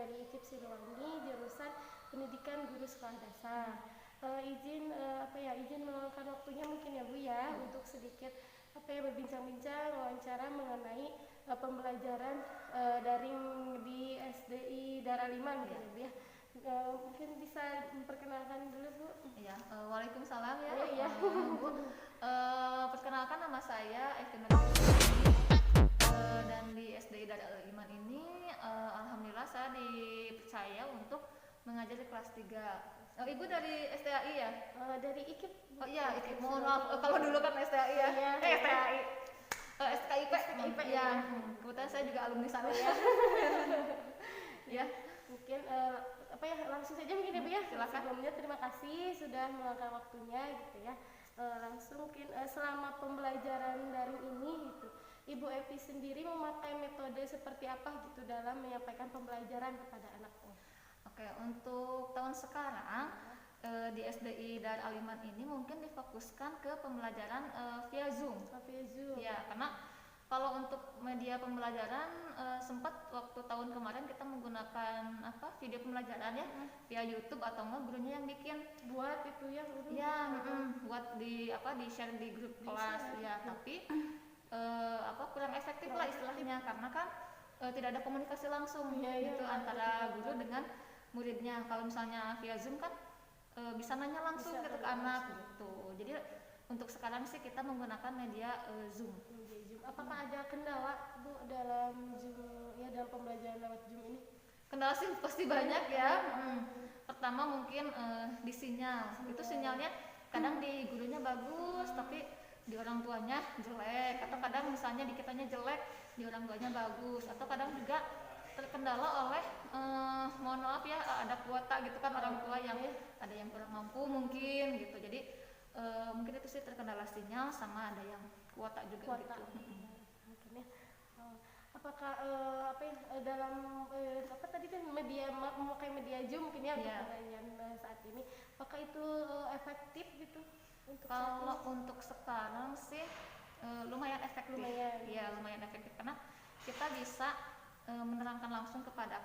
dari IKIP Siliwangi, jurusan Pendidikan Guru Sekolah Dasar. Izin meluangkan waktunya mungkin ya Bu ya, untuk sedikit berbincang-bincang wawancara mengenai pembelajaran daring di SDI Daraliman gitu ya Bu ya. Mungkin bisa memperkenalkan dulu Bu. Ya, waalaikumsalam ya. Iya. Bu. Perkenalkan, nama saya Esti Nurhayati, dan di SDI Daraliman ini alhamdulillah saya dipercaya untuk mengajar di kelas 3. Ibu dari STAI ya? Dari IKIP. Oh iya, IKIP. Mohon maaf, kalau dulu kan STAI ya. Iya. STAI. SKIP. SKIP Ya. Kebetulan saya juga alumni sana ya. Ya. Mungkin langsung saja mungkin ya Bu ya. Silakan. Sebelumnya terima kasih sudah meluangkan waktunya gitu ya. Langsung mungkin selama pembelajaran daring ini gitu, Ibu Evi sendiri memakai metode seperti apa gitu dalam menyampaikan pembelajaran kepada anaknya? Oke, untuk tahun sekarang di SDI Daraliman ini mungkin difokuskan ke pembelajaran via Zoom. Via Zoom. Ya, karena kalau untuk media pembelajaran sempat waktu tahun kemarin kita menggunakan video pembelajaran ya via YouTube atau enggak gurunya yang bikin buat itu ya buat di share di grup kelas ya, tapi kurang efektif lah istilahnya, karena kan tidak ada komunikasi langsung gitu antara guru dengan muridnya. Kalau misalnya via Zoom kan bisa nanya langsung gitu ke anak gitu. Jadi untuk sekarang sih kita menggunakan media Zoom. Apakah ada kendala Bu dalam Zoom ya, dalam pembelajaran lewat Zoom ini? Kendala sih pasti banyak ya. Pertama mungkin di sinyal. Itu sinyalnya kadang di gurunya bagus tapi di orang tuanya jelek, atau kadang misalnya di kitanya jelek, di orang tuanya bagus, atau kadang juga terkendala oleh mohon maaf ya, ada kuota gitu kan, orang tua yang ada yang kurang mampu mungkin gitu. Jadi mungkin itu sih terkendala sinyal sama ada yang kuota juga gitu. Mungkin ya. Apakah dalam tadi kan memakai media Zoom mungkin ya untuk saat ini, apakah itu efektif gitu? Kalau untuk sekarang sih lumayan efektif. Lumayan efektif karena kita bisa menerangkan langsung kepada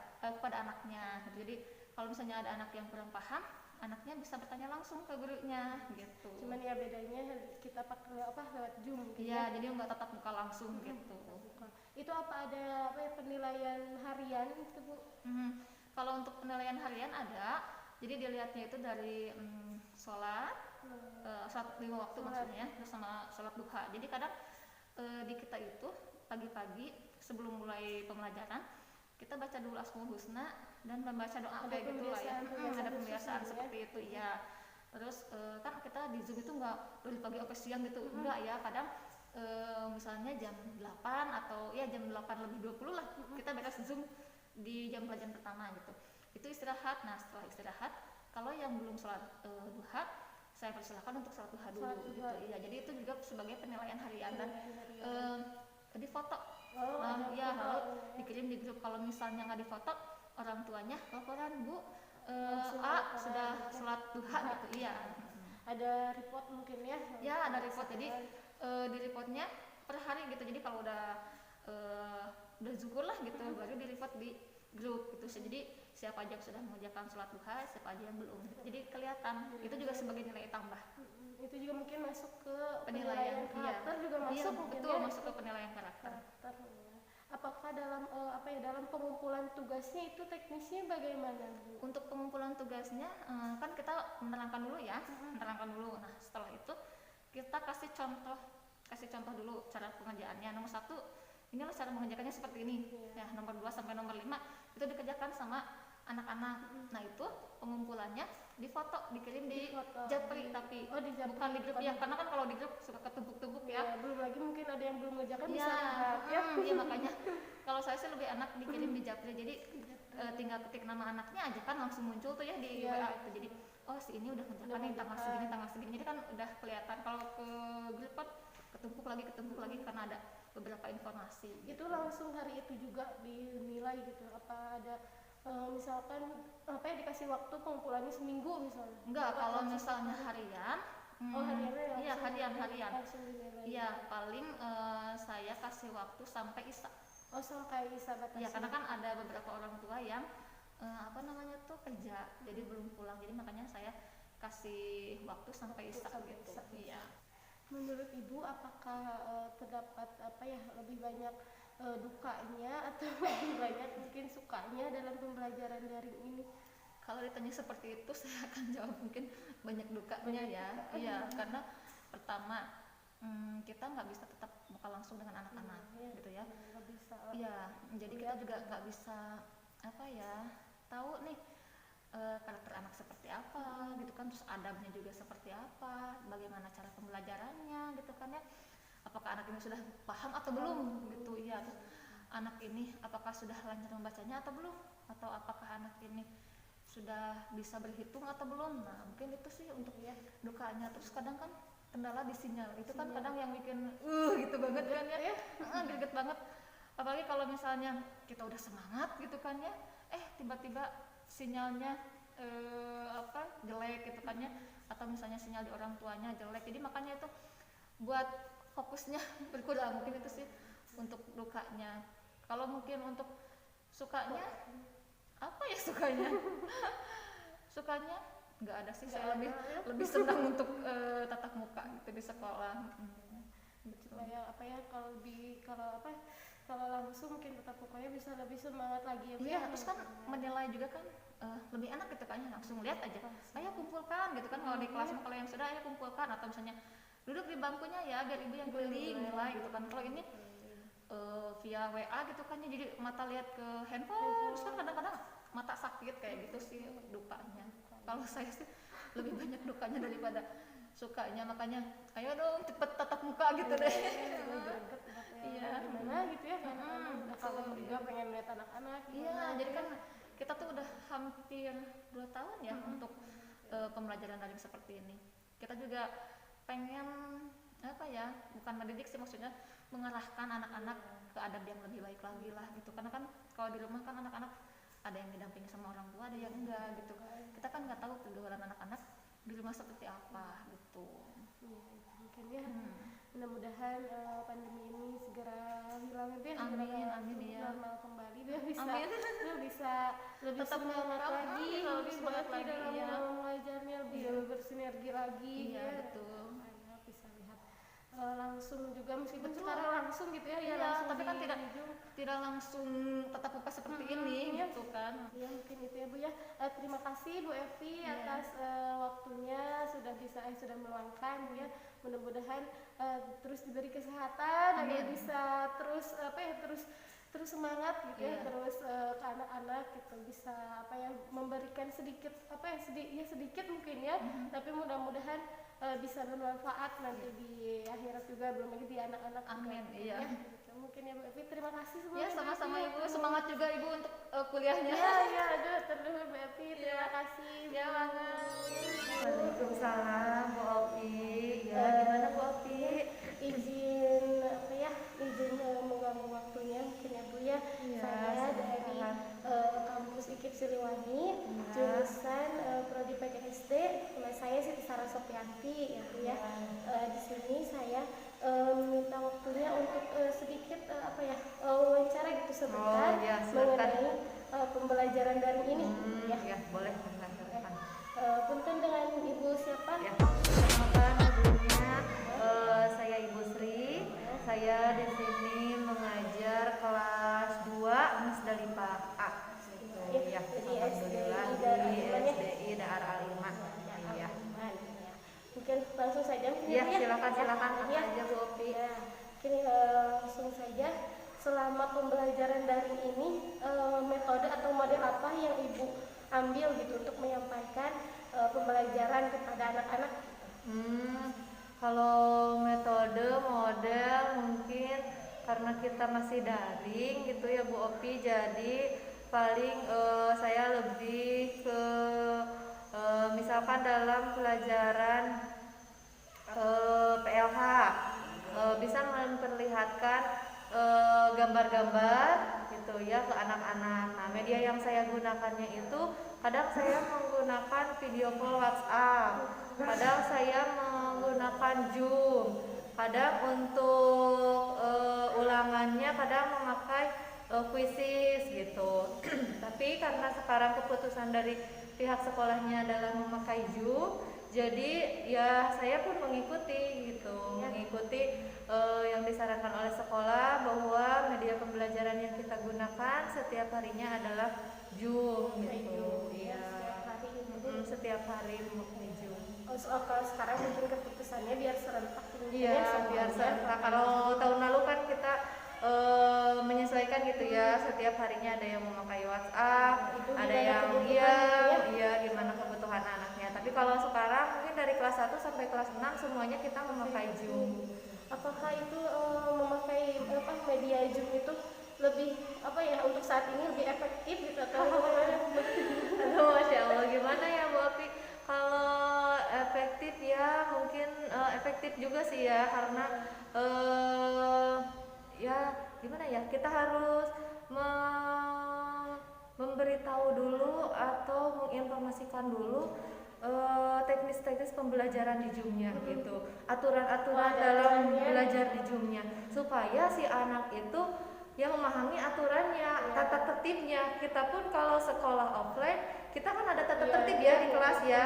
anaknya. Jadi kalau misalnya ada anak yang kurang paham, anaknya bisa bertanya langsung ke gurunya gitu. Cuman ya bedanya kita pakai lewat Zoom gitu. Iya, jadi nggak tatap muka langsung gitu. Itu ada penilaian harian itu Bu? Kalau untuk penilaian harian ada. Jadi dilihatnya itu dari sholat 5 waktu maksudnya, terus sama sholat duha. Jadi kadang di kita itu pagi-pagi sebelum mulai pembelajaran kita baca dulu Asmaul Husna dan membaca doa kayak gitu lah ya. Ada pembiasaan seperti itu ya. Terus kan kita di Zoom itu nggak dari pagi sampai siang gitu, enggak ya. Kadang misalnya jam 8 atau ya jam 8 lebih 20 lah kita beres Zoom di jam pelajaran pertama gitu. Itu istirahat. Nah setelah istirahat, kalau yang belum sholat duha, saya persilakan untuk sholat duha dulu gitu. Ya, jadi itu juga sebagai penilaian harian dan di foto. Lalu dikirim di grup. Kalau misalnya nggak di foto, orang tuanya laporan, Bu sudah sholat duha gitu. Iya. Ada report mungkin ya? Ya, ada report. Jadi di reportnya per hari gitu. Jadi kalau udah zuhur lah gitu, baru di report di grup gitu. Jadi siapa aja yang sudah mengerjakan sholat duha, siapa aja yang belum. Jadi kelihatan. Itu juga sebagai nilai tambah. Itu juga mungkin masuk ke penilaian karakter juga masuk mungkin betul, ya? Masuk ke penilaian karakter. Apakah dalam pengumpulan tugasnya itu teknisnya bagaimana Bu? Untuk pengumpulan tugasnya kan kita menerangkan dulu ya, menerangkan dulu. Nah setelah itu kita kasih contoh dulu cara pengerjaannya. Nomor 1, inilah cara mengerjakannya seperti ini. Ya, nomor 2 sampai nomor 5 itu dikerjakan sama anak-anak. Nah itu pengumpulannya difoto, dikirim di Japri, tapi bukan di grup ya, karena kan kalau di grup suka ketumpuk-tumpuk ya. Belum lagi mungkin ada yang belum mengerjakan bisa ya makanya kalau saya sih lebih enak dikirim di Japri. Jadi tinggal ketik nama anaknya aja kan langsung muncul tuh ya di WA itu. Jadi oh si ini udah mengerjakan nih tanggal segini, jadi kan udah kelihatan. Kalau ke grup kan ketumpuk lagi karena ada beberapa informasi gitu. Itu langsung hari itu juga dinilai gitu, apa ada misalkan dikasih waktu pengumpulannya seminggu misalnya? Enggak, kalau misalnya harian iya harian iya paling saya kasih waktu sampai Isya. Sampai Isya batasnya. Ya karena kan ada beberapa orang tua yang apa namanya tuh kerja, jadi belum pulang, jadi makanya saya kasih waktu sampai Isya gitu. Iya. Menurut Ibu apakah terdapat apa ya lebih banyak dukanya atau lebih banyak mungkin sukanya dalam pembelajaran daring ini? Kalau ditanya seperti itu saya akan jawab mungkin banyak dukanya ya. Iya, karena pertama kita nggak bisa tetap muka langsung dengan anak-anak gitu ya. Nggak bisa. Iya, jadi kita juga nggak bisa apa ya tahu nih karakter anak seperti apa gitu kan, terus adabnya juga seperti apa, bagaimana cara pembelajarannya gitu kan ya, apakah anak ini sudah paham atau belum gitu ya, terus anak ini apakah sudah lancar membacanya atau belum, atau apakah anak ini sudah bisa berhitung atau belum. Nah mungkin itu sih untuk dukanya. Terus kadang kan kendala di sinyal itu kan kadang yang bikin gitu banget kan ya, greget banget, apalagi kalau misalnya kita udah semangat gitu kan ya, tiba-tiba sinyalnya jelek gitu kan ya, atau misalnya sinyal di orang tuanya jelek, jadi makanya itu buat fokusnya berkurang. Mungkin itu sih untuk dukanya. Kalau mungkin untuk sukanya apa ya sukanya sukanya nggak ada sih, saya lebih senang untuk tatap muka gitu di sekolah. Supaya apa ya kalau langsung mungkin tetap pokoknya bisa lebih semangat lagi ya. Iya, terus kan menilai juga kan lebih enak gitu kan, langsung lihat aja, ayo kumpulkan gitu kan. Kalau di kelas kalau yang sudah ayo kumpulkan, atau misalnya duduk di bangkunya ya biar ibu yang keliling nilai gitu kan. Kalau ini via WA gitu kan ya, jadi mata lihat ke handphone, terus kan kadang-kadang mata sakit kayak gitu sih dukanya. Kalau saya sih lebih banyak dukanya daripada sukanya, makanya ayo dong cepet tatap muka gitu deh. Iya, gimana gitu ya anak-anak, kalau juga pengen lihat anak-anak. Iya, jadi kan kita tuh udah hampir 2 tahun ya untuk pembelajaran daring seperti ini. Kita juga pengen apa ya, bukan mendidik sih, maksudnya mengarahkan anak-anak ke adab yang lebih baik lagi lah gitu. Karena kan kalau di rumah kan anak-anak ada yang didampingi sama orang tua, ada yang enggak gitu. Kita kan nggak tahu pergaulan anak-anak di rumah seperti apa gitu. Mungkin ya mudah-mudahan pandemi ini segera hilang ya, amin ya, normal kembali biar bisa amin. bisa lebih tetap semangat lagi, lebih semangat lagi dalam ya, mengajarnya lebih bersinergi lagi. Iya betul. Bisa lihat langsung juga meskipun sekarang langsung gitu ya, langsung tapi kan tidak langsung tatap muka seperti ini gitu kan. Ya mungkin itu ya Bu ya. Terima kasih Bu Evi atas waktunya, sudah meluangkan Bu ya. Mudah-mudahan terus diberi kesehatan, agar bisa terus semangat gitu ya, terus ke anak-anak gitu bisa memberikan sedikit sedikit mungkin ya, tapi mudah-mudahan bisa bermanfaat nanti di akhirat juga, belum lagi di anak-anak. Amin. Iya. Ya, mungkin ya Bu Evi, terima kasih semua. Ya sama-sama Ibu, semangat juga Ibu untuk kuliahnya. Iya, terus Bu Evi, terima kasih. Ya banget. Waalaikumsalam Bu Opi. Ya gimana Bu Opi? Izin mengganggu waktunya mungkin ya Bu ya. Saya dari kampus IKIP Siliwangi, jurusan Prodi PGSD. Nama saya Siti Sarah Sopianti ya Bu ya. Di sini saya meminta waktunya untuk sedikit wawancara gitu sebentar mengenai pembelajaran daring ini. Ya boleh silakan. Punten dengan Ibu siapa? Ya, perkenalkan sebelumnya saya Ibu Sri. Saya di sini mengajar kelas 2 Musdalifah A. Ya, alhamdulillah di SDI Daar Al-Iman. Ya. Mungkin langsung saja. Ya, silakan aja Bu Opi. Mungkin langsung saja. Selama pembelajaran daring ini, metode atau model apa yang Ibu ambil gitu untuk menyampaikan pembelajaran kepada anak-anak? Kalau model mungkin karena kita masih daring gitu ya Bu Opi, jadi paling saya lebih ke misalkan dalam pelajaran PLH bisa memperlihatkan gambar-gambar gitu ya ke anak-anak. Nah, media yang saya gunakannya itu kadang saya menggunakan video call WhatsApp, kadang saya menggunakan Zoom, kadang untuk ulangannya kadang memakai kuisis gitu. Tapi karena sekarang keputusan dari pihak sekolahnya adalah memakai Zoom, jadi ya saya pun mengikuti gitu, mengikuti yang disarankan oleh sekolah bahwa media pembelajaran yang kita gunakan setiap harinya adalah Zoom gitu. Iya. Setiap hari memakai Zoom. Kalau sekarang mungkin keputusannya biar serentak. Iya, biar serentak. Kalau tahun lalu kan kita menyesuaikan gitu ya, setiap harinya ada yang memakai WhatsApp, itu ada gimana yang kebutuhannya, iya gimana kebutuhan anaknya. Tapi kalau sekarang mungkin dari kelas 1 sampai kelas 6 semuanya kita memakai Zoom. Apakah itu memakai media Zoom itu lebih untuk saat ini lebih efektif gitu atau Aduh, Masya Allah, gimana ya Bu Api? Kalau efektif ya mungkin efektif juga sih ya, karena ya gimana ya, kita harus memberitahu dulu atau menginformasikan dulu teknis-teknis pembelajaran di Zoom-nya gitu, aturan-aturan dalam belajar di Zoom-nya, supaya si anak itu yang memahami aturannya, tata tertibnya. Kita pun kalau sekolah offline, kita kan ada tata tertib ya di kelas ya,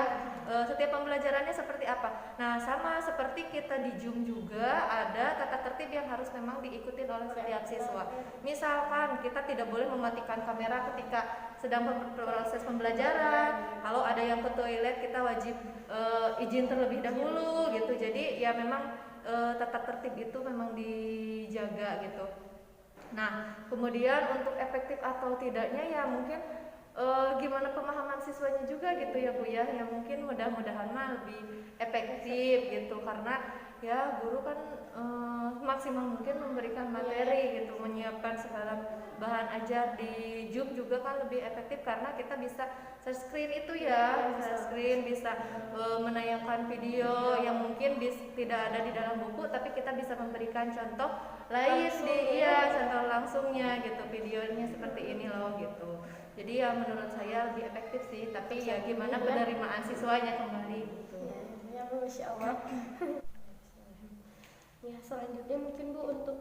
setiap pembelajarannya seperti apa. Nah sama seperti kita di Zoom juga ada tata tertib yang harus memang diikuti oleh setiap siswa. Misalkan kita tidak boleh mematikan kamera ketika sedang proses pembelajaran. Kalau ada yang ke toilet, kita wajib izin terlebih dahulu gitu. Jadi ya memang tata tertib itu memang dijaga gitu. Nah, kemudian untuk efektif atau tidaknya ya mungkin gimana pemahaman siswanya juga gitu ya Bu ya. Ya mungkin mudah-mudahan mah lebih efektif gitu, karena ya guru kan maksimal mungkin memberikan materi gitu, menyiapkan segala bahan ajar di Zoom juga kan lebih efektif karena kita bisa share screen itu ya, share screen, bisa menayangkan video yang mungkin tidak ada di dalam buku, tapi kita bisa memberikan contoh lain contoh langsungnya gitu, videonya seperti ini loh gitu. Jadi ya menurut saya lebih efektif sih, tapi ya gimana penerimaan siswanya kembali gitu. Ya, Masya Allah. Ya, selanjutnya mungkin Bu untuk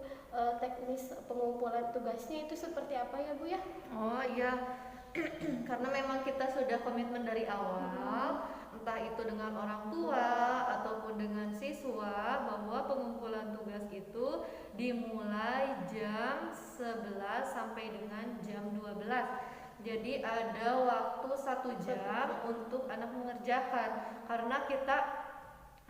teknis pengumpulan tugasnya itu seperti apa ya Bu ya? Oh iya, karena memang kita sudah komitmen dari awal, entah itu dengan orang tua ataupun dengan siswa, bahwa pengumpulan tugas itu dimulai jam 11 sampai dengan jam 12. Jadi ada waktu 1 jam untuk anak mengerjakan, karena kita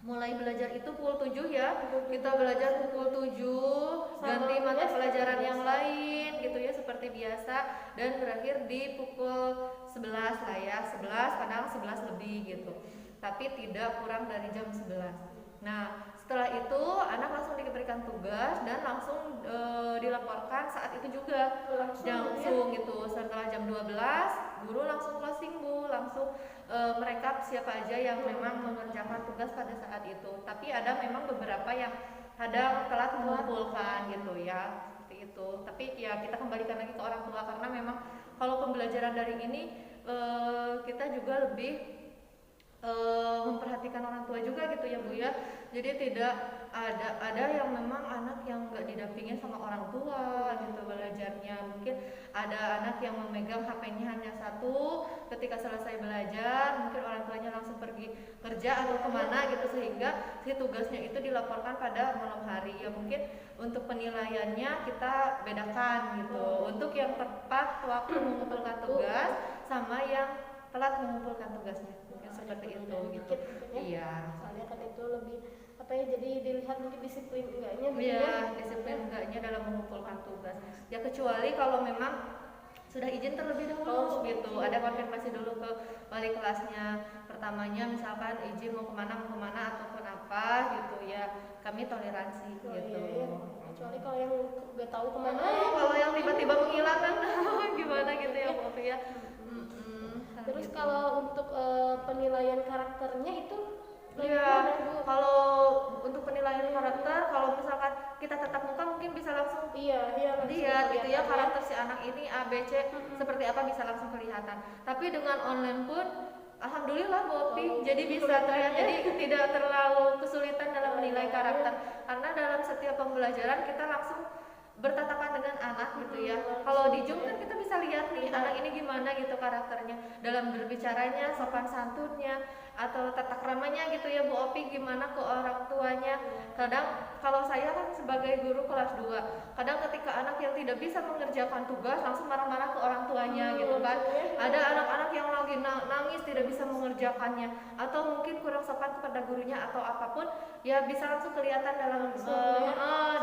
mulai belajar itu pukul 7 ya, kita belajar pukul 7, ganti mata pelajaran yang lain gitu ya seperti biasa, dan berakhir di pukul 11 lah ya, 11 kadang 11 lebih gitu, tapi tidak kurang dari jam 11. Nah setelah itu anak langsung diberikan tugas dan langsung dilaporkan saat itu juga, langsung gitu. Setelah jam 12 guru langsung closing Bu, langsung merekap siapa aja yang memang mengerjakan tugas pada saat itu. Tapi ada memang beberapa yang kadang telat mengumpulkan gitu ya, seperti itu. Tapi ya kita kembalikan lagi ke orang tua, karena memang kalau pembelajaran daring ini kita juga lebih memperhatikan orang tua juga gitu ya Bu ya. Jadi tidak ada yang memang anak yang nggak didampingin sama orang tua gitu belajarnya. Mungkin ada anak yang memegang HP-nya hanya satu, ketika selesai belajar mungkin orang tuanya langsung pergi kerja atau kemana gitu, sehingga si tugasnya itu dilaporkan pada malam hari. Ya mungkin untuk penilaiannya kita bedakan gitu, untuk yang tepat waktu mengumpulkan tugas sama yang telat mengumpulkan tugasnya, seperti itu gitu. Iya. Soalnya kan itu lebih jadi dilihat mungkin disiplin enggaknya gitu ya. ya. Disiplin enggaknya dalam mengumpulkan tugas. Ya kecuali kalau memang sudah izin terlebih dahulu gitu. Ada konfirmasi dulu ke wali kelasnya. Pertamanya misalkan izin mau kemana ataupun apa gitu ya. Kami toleransi gitu. Iya. Kecuali kalau yang nggak tahu kemana. Kalau yang tiba-tiba menghilang kan gimana gitu ya Bu ya. Terus kalau untuk penilaian karakternya itu iya, kalau untuk penilaian karakter, kalau misalkan kita tatap muka mungkin bisa langsung lihat gitu ya, karakter si anak ini A, B, C seperti apa bisa langsung kelihatan. Tapi dengan online pun alhamdulillah Bu Opi, jadi bisa terlihat, jadi tidak terlalu kesulitan dalam menilai karakter, karena dalam setiap pembelajaran kita langsung bertatapan dengan anak gitu ya. Kalau di Zoom kan kita bisa lihat nih anak ini gimana gitu karakternya dalam berbicaranya, sopan santunnya atau tata kramanya gitu ya Bu Opi, gimana ke orang tuanya. Kadang kalau saya kan sebagai guru kelas 2, kadang ketika anak yang tidak bisa mengerjakan tugas langsung marah-marah ke orang tuanya gitu kan. Ada anak-anak yang lagi nangis tidak bisa mengerjakannya atau mungkin kurang sopan kepada gurunya atau apapun, ya bisa langsung kelihatan dalam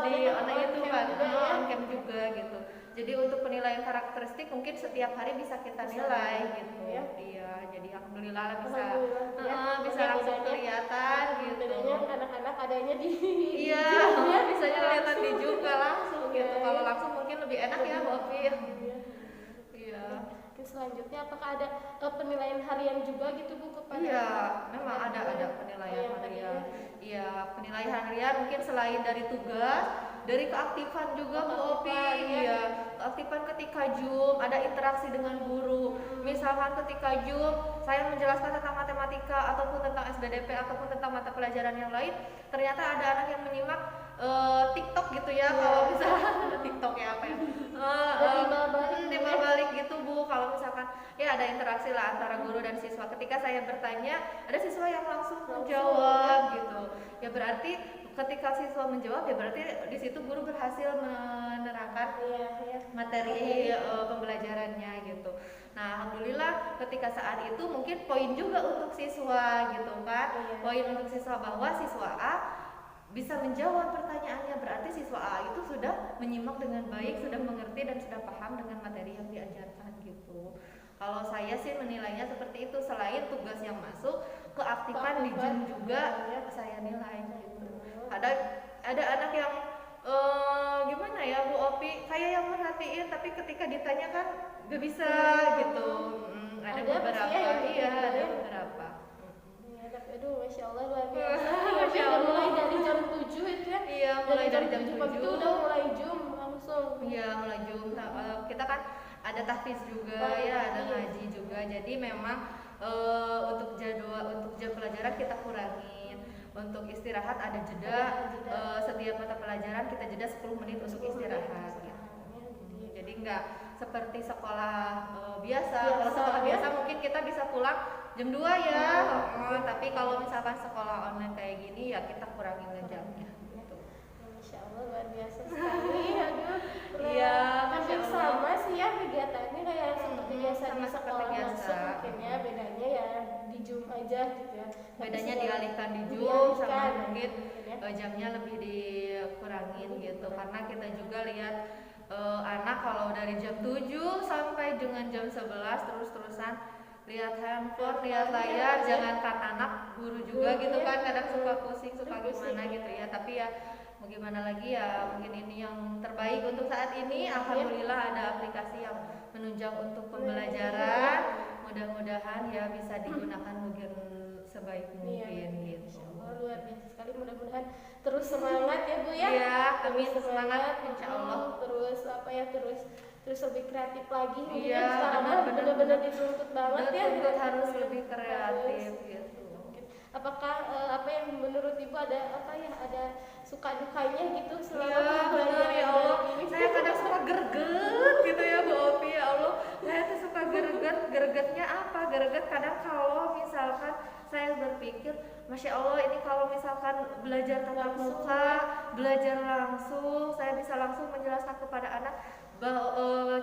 di anak itu kan on cam juga gitu. Jadi untuk penilaian karakteristik mungkin setiap hari bisa kita nilai gitu ya. Iya, jadi alhamdulillah lah bisa langsung kelihatan gitu. Bedanya anak-anak adanya di iya, bisa kelihatan di juga langsung gitu. Kalau langsung mungkin lebih enak ya Bu Opi. Iya. Selanjutnya apakah ada penilaian harian juga gitu Bu kepada? Iya, memang ada penilaian harian. Iya, penilaian harian mungkin selain dari tugas, dari keaktifan juga Bu Opi. Iya, keaktifan ketika Zoom, ada interaksi dengan guru. Misalkan ketika Zoom saya menjelaskan tentang matematika ataupun tentang SBDP ataupun tentang mata pelajaran yang lain, ternyata ada anak yang menyimak TikTok gitu ya. Kalau misalnya TikTok ya apa ya? Timbal balik gitu Bu. Kalau misalkan ya ada interaksi lah antara guru dan siswa. Ketika saya bertanya, ada siswa yang langsung menjawab gitu. Ya berarti ketika siswa menjawab ya berarti di situ guru berhasil menerangkan materi pembelajarannya gitu. Nah, alhamdulillah ketika saat itu mungkin poin juga untuk siswa gitu kan. Poin untuk siswa bahwa siswa A bisa menjawab pertanyaannya, berarti siswa A itu sudah menyimak dengan baik, sudah mengerti dan sudah paham dengan materi yang diajarkan gitu. Kalau saya sih menilainya seperti itu. Selain tugas yang masuk, keaktifan di Zoom juga saya nilai gitu. Ada anak yang gimana ya Bu Opi, kayak yang merhatiin tapi ketika ditanya kan gak bisa gitu. Ada beberapa, ada beberapa. Aduh, Masya Allah luar biasa. Masya Allah. Mulai dari jam 7 itu ya. Iya, mulai dari jam 7 pagi itu udah mulai Zoom langsung. Iya, mulai Zoom. Kita kan ada tahfiz juga ada ngaji juga. Jadi memang untuk jam pelajaran kita kurangin. Untuk istirahat ada jeda. Setiap mata pelajaran kita jeda 10 menit untuk istirahat. Jadi enggak seperti sekolah biasa. Kalau sekolah biasa mungkin kita bisa pulang jam 2 ya. Tapi kalau misalkan sekolah online kayak gini ya kita kurangin jamnya gitu. Masya Allah luar biasa sekali. Aduh. Iya, hampir sama sih ya kegiatannya kayak seperti biasa di sama sekolah seperti biasa. langsung, mungkin ya bedanya ya di Zoom aja gitu ya. Bedanya dialihkan di Zoom sama mungkin jamnya lebih dikurangin gitu karena kita juga lihat anak kalau dari jam 7 sampai dengan jam 11 terus-terusan lihat handphone, lihat layar, jangankan anak, guru juga gitu kan kadang suka pusing, suka gimana gitu ya. Tapi ya mau gimana lagi ya, mungkin ini yang terbaik untuk saat ini. Alhamdulillah ada aplikasi yang menunjang untuk pembelajaran. Mudah-mudahan ya bisa digunakan mungkin sebaik mungkin gitu. Luar biasa sekali, mudah-mudahan terus semangat ya Bu ya. Iya, amin, semangat insya Allah. Terus lebih kreatif lagi. Iya, sekarang benar-benar dituntut banget ya. Dituntut harus lebih kreatif gitu. Apakah apa yang menurut Ibu ada suka dukanya gitu selama Iya, benar ya Allah. Saya kadang suka greget gitu ya Bu Opi, ya Allah. Saya tuh suka gregetnya apa? Greget kadang kalau misalkan saya berpikir, Masya Allah ini kalau misalkan belajar tatap muka, belajar langsung, saya bisa langsung menjelaskan kepada anak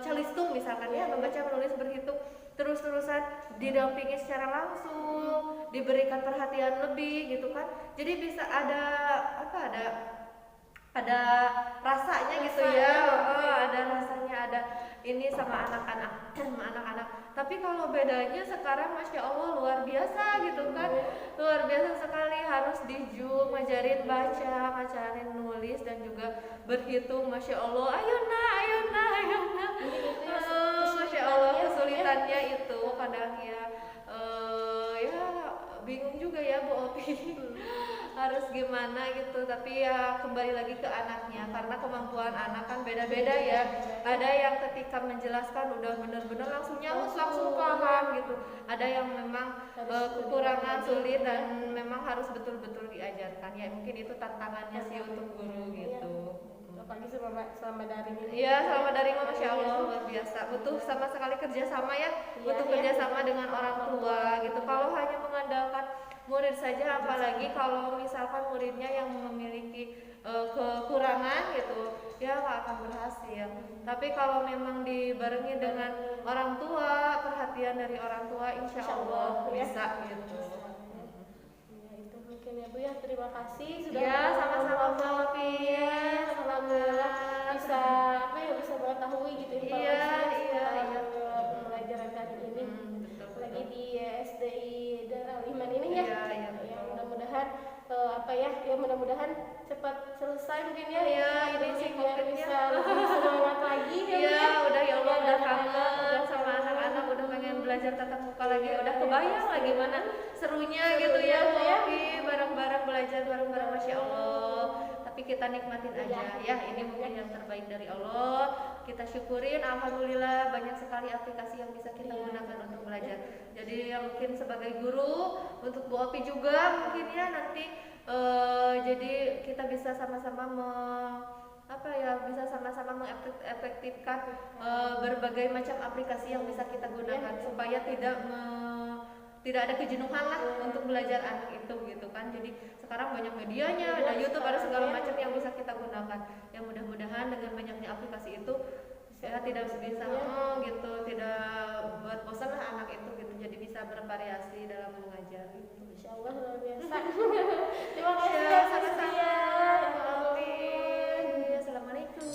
calistung misalkan ya, membaca, menulis, berhitung, terus-terusan didampingi secara langsung, diberikan perhatian lebih gitu kan. Jadi bisa ada rasanya gitu ya. Ada rasanya, ada ini sama anak-anak. Tapi kalau bedanya sekarang Masya Allah luar biasa gitu kan. Luar biasa sekali, harus di Zoom ngajarin baca, ngajarin nulis dan juga berhitung. Masya Allah, ayo nah. Masya Allah, kesulitannya itu kadang ya bingung juga ya Bu Opi. Harus gimana gitu, tapi ya kembali lagi ke anaknya karena kemampuan anak kan beda-beda ya. Ada yang ketika menjelaskan udah bener-bener langsung nyaut, langsung paham gitu. Ada yang memang kekurangan, sulit dan memang harus betul-betul diajarkan ya. Mungkin itu tantangannya sih untuk guru gitu. apalagi selama daring ini. Iya, selama daring Masya Allah luar biasa. Butuh sama sekali kerjasama ya, butuh kerjasama dengan orang tua gitu. Kalau hanya mengandalkan murid saja, apalagi kalau misalkan muridnya yang memiliki kekurangan gitu, ya nggak akan berhasil. Tapi kalau memang dibarengi dengan orang tua, perhatian dari orang tua, insya Allah bisa gitu. Ya itu mungkin ya Bu ya, terima kasih sudah Ya, sama-sama Bu Alfi. Alhamdulillah bisa apa ya, bisa mengetahui gitu informasi tentang pembelajaran kali ini. Lagi di SDI Darul Iman ini ya. Yang mudah-mudahan apa ya, mudah-mudahan cepat selesai mungkin ya. Iya, ini sih biar bisa lebih semangat lagi ya. Iya, udah ya Allah, udah kangen sama anak-anak, udah pengen belajar tatap muka lagi, udah kebayang lagi mana serunya gitu ya, Alfi, bareng-bareng belajar bareng-bareng, Masya Allah. Tapi kita nikmatin aja ya, ini mungkin yang terbaik dari Allah. Kita syukurin, alhamdulillah banyak sekali aplikasi yang bisa kita gunakan untuk belajar. Jadi ya mungkin sebagai guru, untuk Bu Opi juga mungkin ya nanti jadi kita bisa sama-sama bisa sama-sama mengefektifkan berbagai macam aplikasi yang bisa kita gunakan supaya tidak ada kejenuhan lah untuk belajar anak itu gitu kan. Jadi sekarang banyak medianya, ada YouTube, ada segala macam yang bisa kita gunakan. Yang mudah-mudahan dengan banyaknya aplikasi itu ya tidak bisa gitu, tidak buat bosan lah anak itu gitu. Jadi bisa bervariasi dalam mengajar gitu. Insya Allah luar biasa. Terima kasih Ya, ya, sama-sama. ya. Assalamualaikum.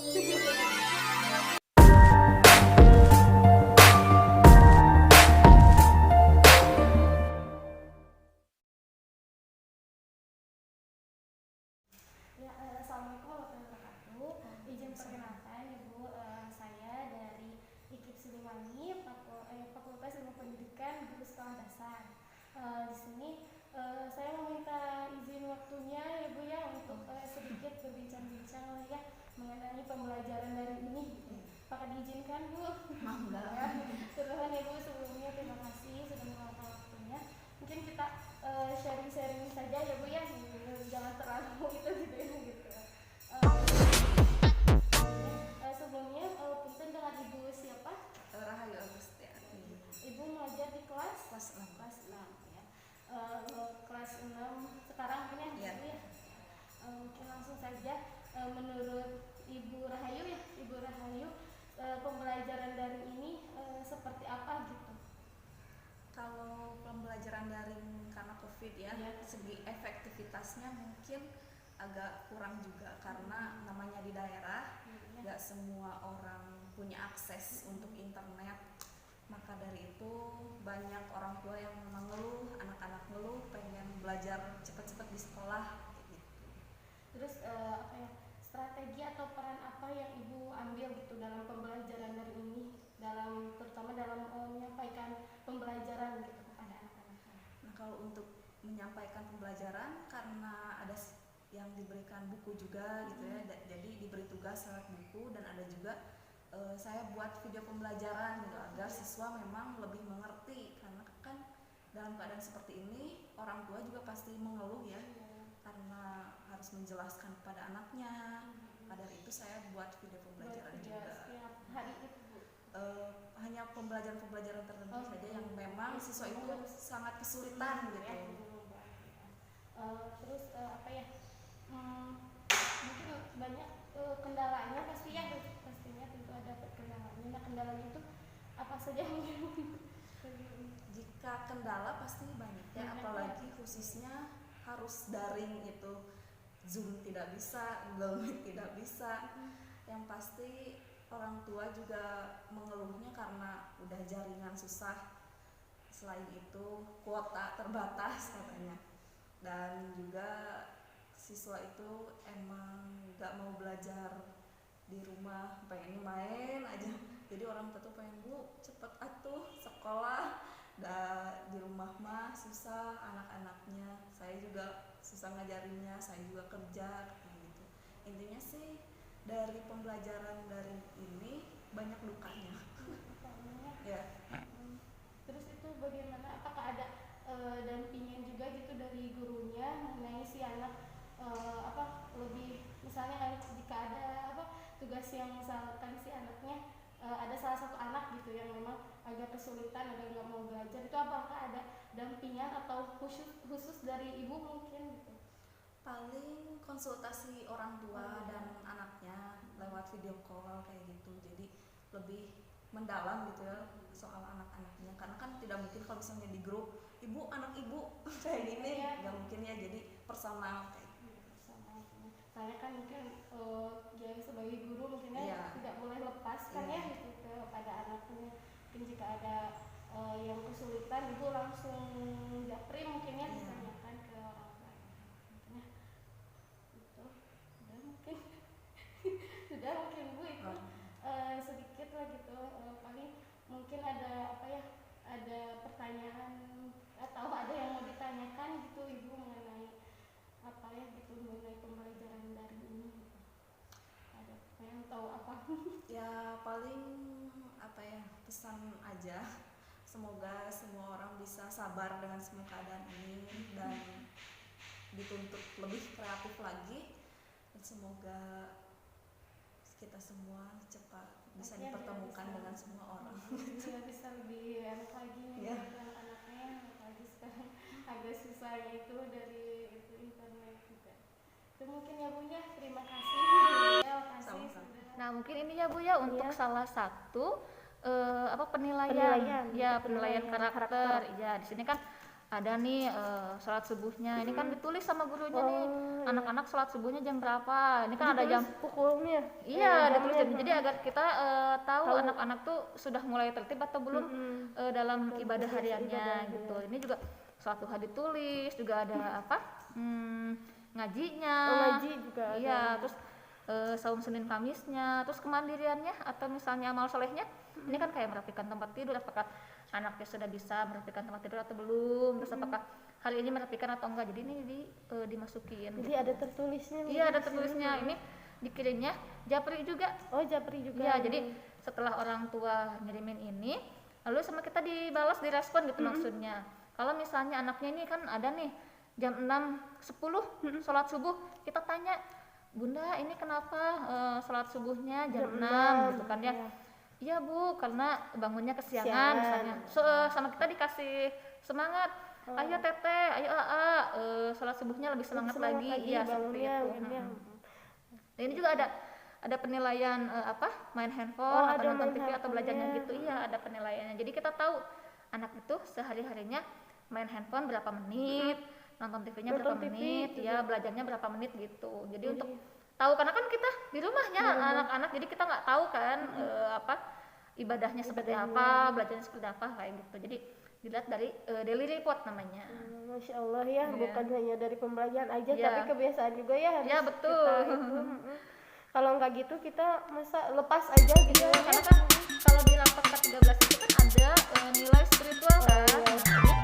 Ya, Assalamualaikum warahmatullahi wabarakatuh. Izin perkenalkan Ibu, saya dari IKIP Siliwangi, Fakultas Ilmu Pendidikan Guru Sekolah Dasar. Di sini saya meminta izin waktunya Ibu ya untuk sedikit berbincang-bincang ya mengenai pembelajaran dari ini. Apakah diizinkan Bu? Ya, terima Ibu sebelumnya, terima kasih sudah meluangkan waktunya. Mungkin kita sharing-sharing saja ya Bu ya, jangan terlalu gitu gitu. Sebelumnya punten dengan Ibu siapa? Rahayu Agustiani. Ibu mengajar di kelas 6 ya. Kelas 6 sekarang ini ya. Mungkin langsung saja menurut Ibu Rahayu ya, Ibu Rahayu, pembelajaran daring ini seperti apa gitu? Kalau pembelajaran daring karena COVID ya, segi efektivitasnya mungkin agak kurang juga karena namanya di daerah nggak semua orang punya akses untuk internet. Maka dari itu banyak orang tua yang mengeluh, anak-anak ngeluh pengen belajar cepat-cepat di sekolah gitu. Terus strategi atau peran apa yang Ibu ambil gitu dalam pembelajaran dari ini, terutama dalam menyampaikan pembelajaran gitu kepada anak-anak? Nah, kalau untuk menyampaikan pembelajaran karena ada yang diberikan buku juga gitu ya, jadi diberi tugas lewat buku, dan ada juga saya buat video pembelajaran gitu agar siswa memang lebih mengerti, karena kan dalam keadaan seperti ini orang tua juga pasti mengeluh ya, karena harus menjelaskan kepada anaknya. Pada itu saya buat video pembelajaran juga. Hari itu Bu? Hanya pembelajaran tertentu saja yang memang siswa itu sangat kesulitan gitu. Terus mungkin banyak kendalanya pastinya tentu ada kendalanya. Nah, kendalanya itu apa saja mungkin? Jika kendala pasti banyak ya, apalagi khususnya harus daring itu, Zoom tidak bisa, Google Meet tidak bisa. Yang pasti orang tua juga mengeluhnya karena udah jaringan susah. Selain itu kuota terbatas katanya, dan juga siswa itu emang gak mau belajar di rumah, pengen main aja. Jadi orang tua tuh pengen, Bu cepet atuh sekolah, di rumah mah susah anak-anaknya, saya juga susah ngajarinnya, saya juga kerja gitu. Intinya sih dari pembelajaran dari ini banyak dukanya. Ya. Terus itu bagaimana, apakah ada dampingan juga gitu dari gurunya mengenai si anak lebih, misalnya jika ada tugas yang misalkan si anaknya ada salah satu anak gitu yang memang agak kesulitan, agak nggak mau belajar, itu apakah ada dampingan atau khusus dari ibu mungkin gitu? Paling konsultasi orang tua dan anaknya lewat video call kayak gitu, jadi lebih mendalam gitu ya soal anak-anaknya, karena kan tidak mungkin kalau misalnya di grup ibu anak ibu kayak gini nggak mungkin ya, jadi personal kayak gitu. Soalnya kan mungkin ya sebagai guru mungkinnya tidak boleh lepas kan ya gitu kepada anaknya. Mungkin jika ada yang kesulitan ibu langsung japri mungkinnya ditanyakan ke orang tua mungkinnya itu. Sudah mungkin sudah mungkin Bu itu sedikit lah gitu, paling mungkin ada apa ya, ada pertanyaan atau ada yang mau ditanyakan gitu ibu mengenai apa ya gitu, mengenai pembelajaran daring ini gitu. Ada yang tahu apa? Ya paling apa ya, pesan aja, semoga semua orang bisa sabar dengan semua keadaan ini dan dituntut lebih kreatif lagi, dan semoga kita semua cepat bisa dipertemukan dengan semua orang. Bisa lebih enak lagi nih anak-anaknya, apalagi sekarang agak susahnya itu dari internet juga. Itu mungkin ya Bu ya, terima kasih. Sudah. Nah mungkin ini ya Bu ya untuk salah satu penilaian karakter. Ya di sini kan ada nih sholat subuhnya, ini kan ditulis sama gurunya nih, anak-anak sholat subuhnya jam berapa, ini kan ada jam pukulnya. Iya, ditulis. Jadi agar kita tahu anak-anak tuh sudah mulai tertib atau belum dalam ibadah hariannya gitu. Ini juga sholat duha ditulis, juga ada ngajinya. Ngaji juga. Iya, terus saum Senin Kamisnya, terus kemandiriannya atau misalnya amal solehnya. Ini kan kayak merapikan tempat tidur, apakah anaknya sudah bisa merapikan tempat tidur atau belum, terus apakah hari ini merapikan atau enggak. Jadi ini dimasukin. Jadi gitu. ada tertulisnya. Iya, ada tertulisnya. Ini dikirimnya japri juga. Oh, japri juga. Iya, jadi setelah orang tua ngirimin ini, lalu sama kita dibalas, direspon gitu maksudnya. Kalau misalnya anaknya ini kan ada nih jam 6.10 sholat subuh, kita tanya, Bunda ini kenapa sholat subuhnya jam 6 gitu kan ya. Iya Bu, karena bangunnya kesiangan misalnya. Sama kita dikasih semangat. Ayo Teteh, ayo AA, sholat subuhnya lebih semangat lagi. Iya seperti itu. Nah, ini juga ada penilaian main handphone atau nonton TV atau belajarnya gitu. Iya ada penilaiannya. Jadi kita tahu anak itu sehari-harinya main handphone berapa menit, nonton TV-nya berapa menit, ya belajarnya berapa menit gitu. Jadi untuk tahu, karena kan kita di rumahnya anak-anak, jadi kita nggak tahu kan ibadahnya seperti apa, belajarnya seperti apa kayak gitu. Jadi dilihat dari daily report namanya. Masya Allah ya, bukan hanya dari pembelajaran aja, tapi kebiasaan juga ya harus. Ya betul. Kalau nggak gitu kita masa lepas aja gitu. Karena kan kalau di rapor K13 itu kan ada nilai spiritual kan.